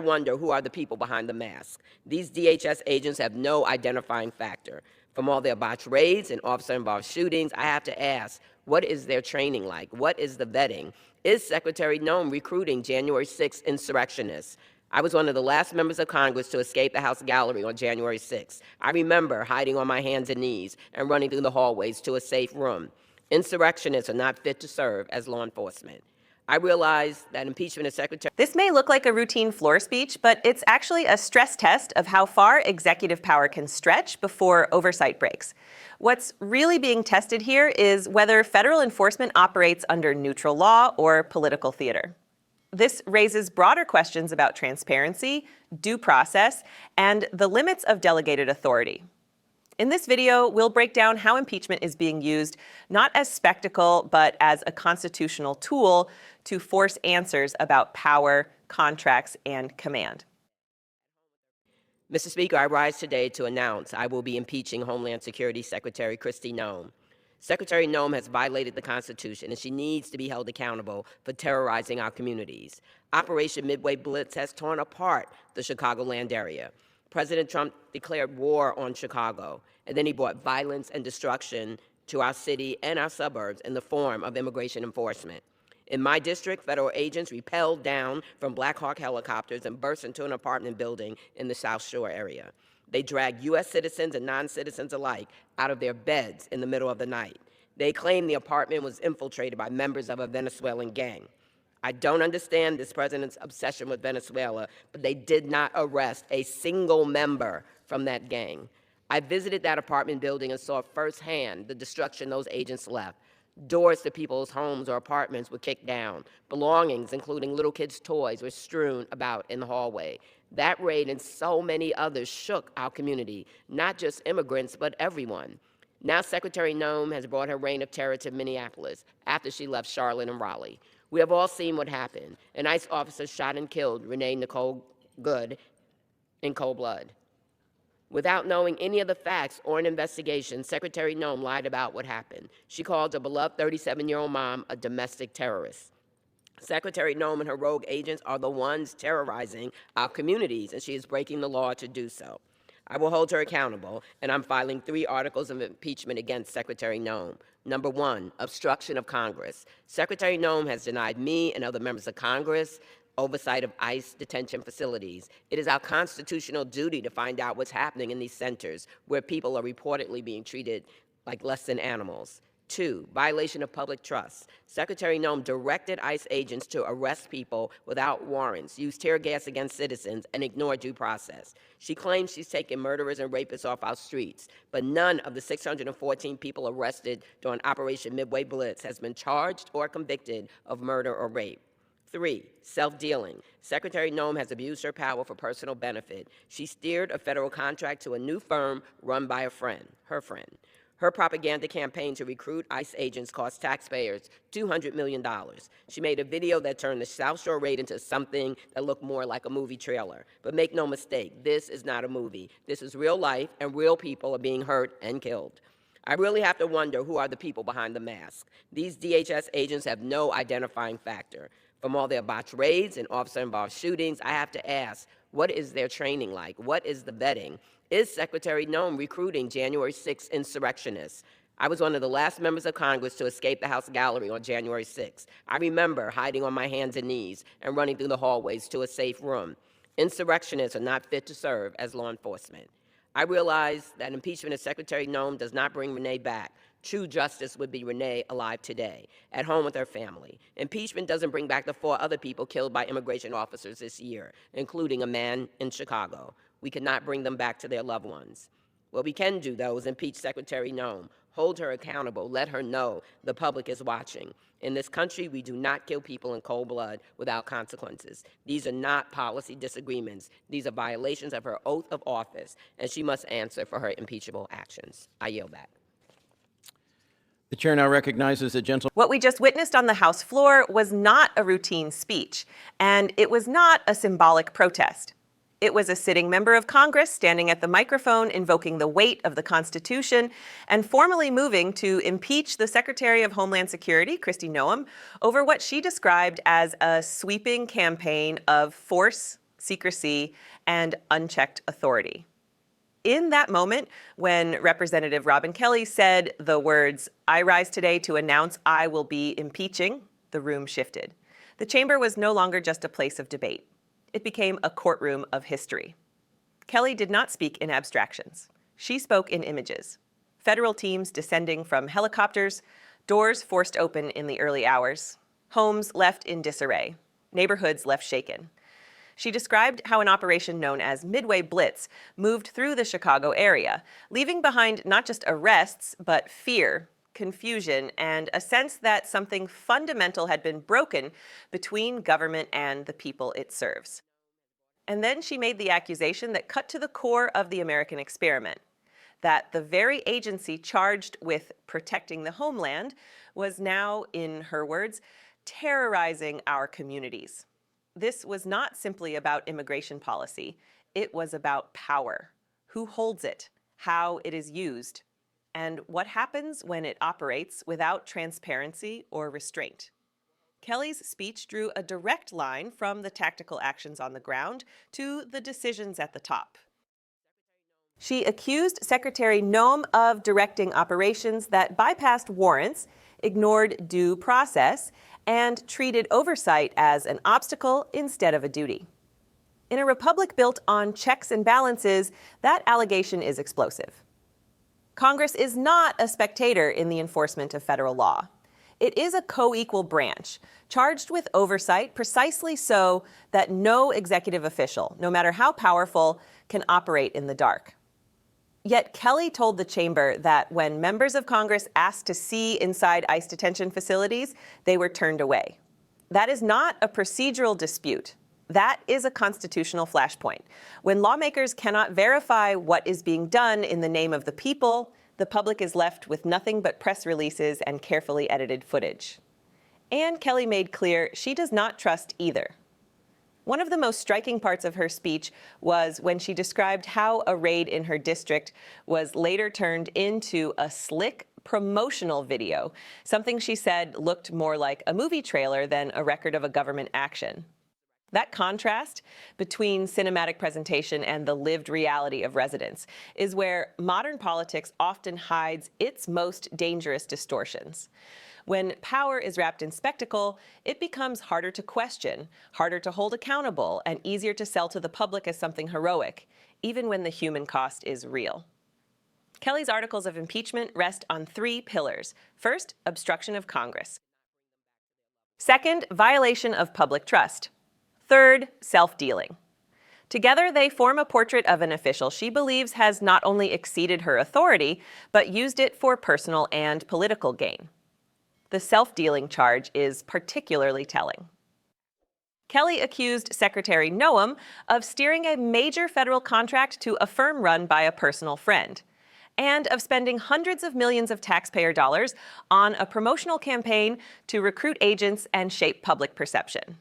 wonder who are the people behind the mask. These DHS agents have no identifying factor. From all their botched raids and officer-involved shootings, I have to ask, what is their training like? What is the vetting? Is Secretary Noem recruiting January 6th insurrectionists? I was one of the last members of Congress to escape the House gallery on January 6th. I remember hiding on my hands and knees and running through the hallways to a safe room. Insurrectionists are not fit to serve as law enforcement. I realize that impeachment of Secretary... This may look like a routine floor speech, but it's actually a stress test of how far executive power can stretch before oversight breaks. What's really being tested here is whether federal enforcement operates under neutral law or political theater. This raises broader questions about transparency, due process, and the limits of delegated authority. In this video, we'll break down how impeachment is being used not as spectacle, but as a constitutional tool to force answers about power, contracts, and command. Mr. Speaker, I rise today to announce I will be impeaching Homeland Security Secretary Kristi Noem. Secretary Noem has violated the Constitution, and she needs to be held accountable for terrorizing our communities. Operation Midway Blitz has torn apart the Chicagoland area. President Trump declared war on Chicago, and then he brought violence and destruction to our city and our suburbs in the form of immigration enforcement. In my district, federal agents rappelled down from Black Hawk helicopters and burst into an apartment building in the South Shore area. They dragged U.S. citizens and non-citizens alike out of their beds in the middle of the night. They claimed the apartment was infiltrated by members of a Venezuelan gang. I don't understand this president's obsession with Venezuela, but they did not arrest a single member from that gang. I visited that apartment building and saw firsthand the destruction those agents left. Doors to people's homes or apartments were kicked down. Belongings, including little kids' toys, were strewn about in the hallway. That raid and so many others shook our community, not just immigrants, but everyone. Now Secretary Noem has brought her reign of terror to Minneapolis after she left Charlotte and Raleigh. We have all seen what happened. An ICE officer shot and killed Renee Nicole Good in cold blood. Without knowing any of the facts or an investigation, Secretary Noem lied about what happened. She called her beloved 37-year-old mom a domestic terrorist. Secretary Noem and her rogue agents are the ones terrorizing our communities, and she is breaking the law to do so. I will hold her accountable, and I'm filing 3 articles of impeachment against Secretary Noem. Number 1, obstruction of Congress. Secretary Noem has denied me and other members of Congress oversight of ICE detention facilities. It is our constitutional duty to find out what's happening in these centers where people are reportedly being treated like less than animals. 2, violation of public trust. Secretary Noem directed ICE agents to arrest people without warrants, use tear gas against citizens, and ignore due process. She claims she's taken murderers and rapists off our streets, but none of the 614 people arrested during Operation Midway Blitz has been charged or convicted of murder or rape. 3, self-dealing. Secretary Noem has abused her power for personal benefit. She steered a federal contract to a new firm run by a friend, her friend. Her propaganda campaign to recruit ICE agents cost taxpayers $200 million. She made a video that turned the South Shore raid into something that looked more like a movie trailer. But make no mistake, this is not a movie. This is real life, and real people are being hurt and killed. I really have to wonder who are the people behind the mask. These DHS agents have no identifying factor. From all their botched raids and officer-involved shootings, I have to ask, what is their training like? What is the vetting? Is Secretary Noem recruiting January 6th insurrectionists? I was one of the last members of Congress to escape the House gallery on January 6th. I remember hiding on my hands and knees and running through the hallways to a safe room. Insurrectionists are not fit to serve as law enforcement. I realize that impeachment of Secretary Noem does not bring Renee back. True justice would be Renee alive today, at home with her family. Impeachment doesn't bring back the 4 other people killed by immigration officers this year, including a man in Chicago. We cannot bring them back to their loved ones. What we can do, though, is impeach Secretary Noem, hold her accountable, let her know the public is watching. In this country, we do not kill people in cold blood without consequences. These are not policy disagreements. These are violations of her oath of office, and she must answer for her impeachable actions. I yield back. The chair now recognizes the gentleman. What we just witnessed on the House floor was not a routine speech, and it was not a symbolic protest. It was a sitting member of Congress standing at the microphone invoking the weight of the Constitution and formally moving to impeach the Secretary of Homeland Security, Kristi Noem, over what she described as a sweeping campaign of force, secrecy, and unchecked authority. In that moment, when Representative Robin Kelly said the words, "I rise today to announce I will be impeaching," the room shifted. The chamber was no longer just a place of debate. It became a courtroom of history. Kelly did not speak in abstractions. She spoke in images. Federal teams descending from helicopters, doors forced open in the early hours, homes left in disarray, neighborhoods left shaken. She described how an operation known as Midway Blitz moved through the Chicago area, leaving behind not just arrests, but fear, confusion, and a sense that something fundamental had been broken between government and the people it serves. And then she made the accusation that cut to the core of the American experiment, that the very agency charged with protecting the homeland was now, in her words, terrorizing our communities. This was not simply about immigration policy. It was about power, who holds it, how it is used, and what happens when it operates without transparency or restraint. Kelly's speech drew a direct line from the tactical actions on the ground to the decisions at the top. She accused Secretary Noem of directing operations that bypassed warrants, ignored due process, and treated oversight as an obstacle instead of a duty. In a republic built on checks and balances, that allegation is explosive. Congress is not a spectator in the enforcement of federal law. It is a co-equal branch, charged with oversight precisely so that no executive official, no matter how powerful, can operate in the dark. Yet Kelly told the chamber that when members of Congress asked to see inside ICE detention facilities, they were turned away. That is not a procedural dispute. That is a constitutional flashpoint. When lawmakers cannot verify what is being done in the name of the people, the public is left with nothing but press releases and carefully edited footage. And Kelly made clear she does not trust either. One of the most striking parts of her speech was when she described how a raid in her district was later turned into a slick promotional video, something she said looked more like a movie trailer than a record of a government action. That contrast between cinematic presentation and the lived reality of residents is where modern politics often hides its most dangerous distortions. When power is wrapped in spectacle, it becomes harder to question, harder to hold accountable, and easier to sell to the public as something heroic, even when the human cost is real. Kelly's articles of impeachment rest on 3 pillars. First, obstruction of Congress. Second, violation of public trust. Third, self-dealing. Together, they form a portrait of an official she believes has not only exceeded her authority, but used it for personal and political gain. The self-dealing charge is particularly telling. Kelly accused Secretary Noem of steering a major federal contract to a firm run by a personal friend, and of spending hundreds of millions of taxpayer dollars on a promotional campaign to recruit agents and shape public perception.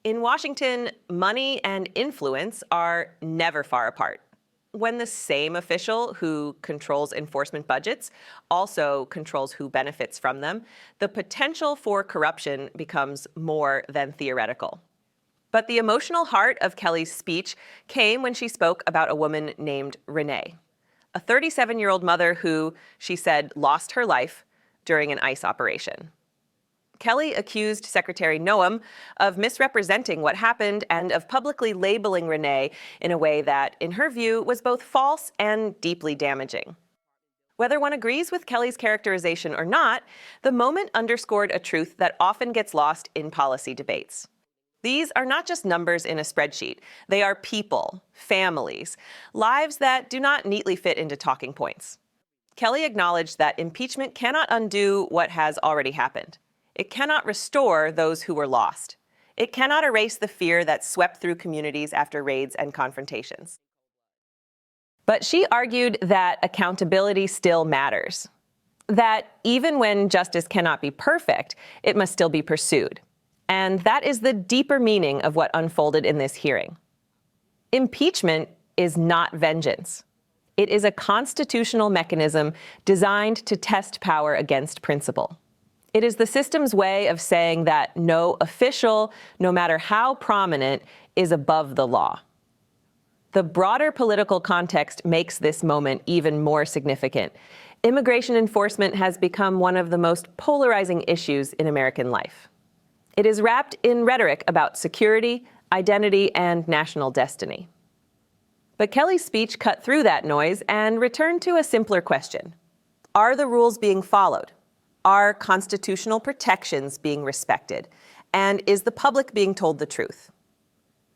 In Washington, money and influence are never far apart. When the same official who controls enforcement budgets also controls who benefits from them, the potential for corruption becomes more than theoretical. But the emotional heart of Kelly's speech came when she spoke about a woman named Renee, a 37-year-old mother who, she said, lost her life during an ICE operation. Kelly accused Secretary Noem of misrepresenting what happened and of publicly labeling Renee in a way that, in her view, was both false and deeply damaging. Whether one agrees with Kelly's characterization or not, the moment underscored a truth that often gets lost in policy debates. These are not just numbers in a spreadsheet. They are people, families, lives that do not neatly fit into talking points. Kelly acknowledged that impeachment cannot undo what has already happened. It cannot restore those who were lost. It cannot erase the fear that swept through communities after raids and confrontations. But she argued that accountability still matters, that even when justice cannot be perfect, it must still be pursued. And that is the deeper meaning of what unfolded in this hearing. Impeachment is not vengeance. It is a constitutional mechanism designed to test power against principle. It is the system's way of saying that no official, no matter how prominent, is above the law. The broader political context makes this moment even more significant. Immigration enforcement has become one of the most polarizing issues in American life. It is wrapped in rhetoric about security, identity, and national destiny. But Kelly's speech cut through that noise and returned to a simpler question. Are the rules being followed? Are constitutional protections being respected? And is the public being told the truth?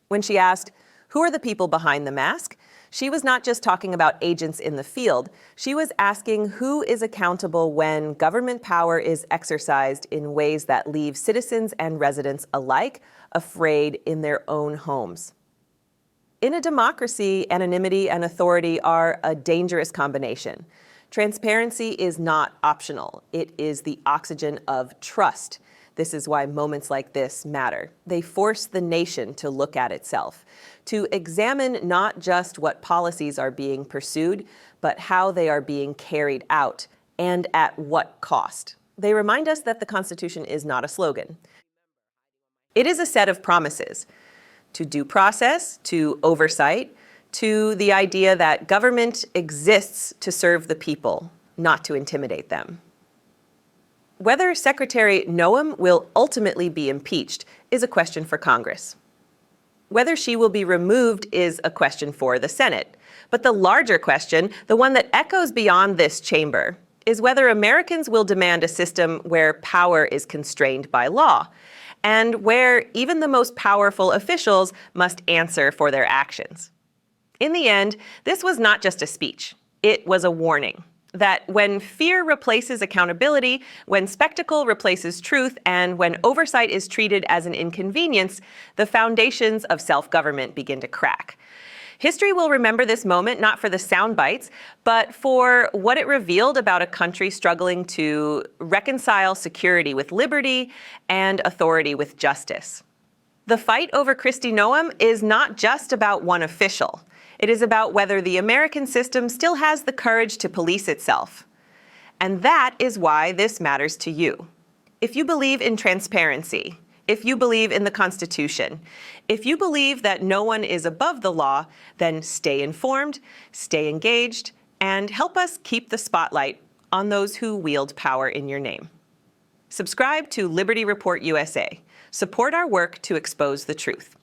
When she asked, who are the people behind the mask? She was not just talking about agents in the field. She was asking who is accountable when government power is exercised in ways that leave citizens and residents alike afraid in their own homes. In a democracy, anonymity and authority are a dangerous combination. Transparency is not optional. It is the oxygen of trust. This is why moments like this matter. They force the nation to look at itself, to examine not just what policies are being pursued, but how they are being carried out and at what cost. They remind us that the Constitution is not a slogan. It is a set of promises to due process, to oversight, to the idea that government exists to serve the people, not to intimidate them. Whether Secretary Noem will ultimately be impeached is a question for Congress. Whether she will be removed is a question for the Senate. But the larger question, the one that echoes beyond this chamber, is whether Americans will demand a system where power is constrained by law, and where even the most powerful officials must answer for their actions. In the end, this was not just a speech. It was a warning that when fear replaces accountability, when spectacle replaces truth, and when oversight is treated as an inconvenience, the foundations of self-government begin to crack. History will remember this moment not for the sound bites, but for what it revealed about a country struggling to reconcile security with liberty and authority with justice. The fight over Kristi Noem is not just about one official. It is about whether the American system still has the courage to police itself. And that is why this matters to you. If you believe in transparency, if you believe in the Constitution, if you believe that no one is above the law, then stay informed, stay engaged, and help us keep the spotlight on those who wield power in your name. Subscribe to Liberty Report USA. Support our work to expose the truth.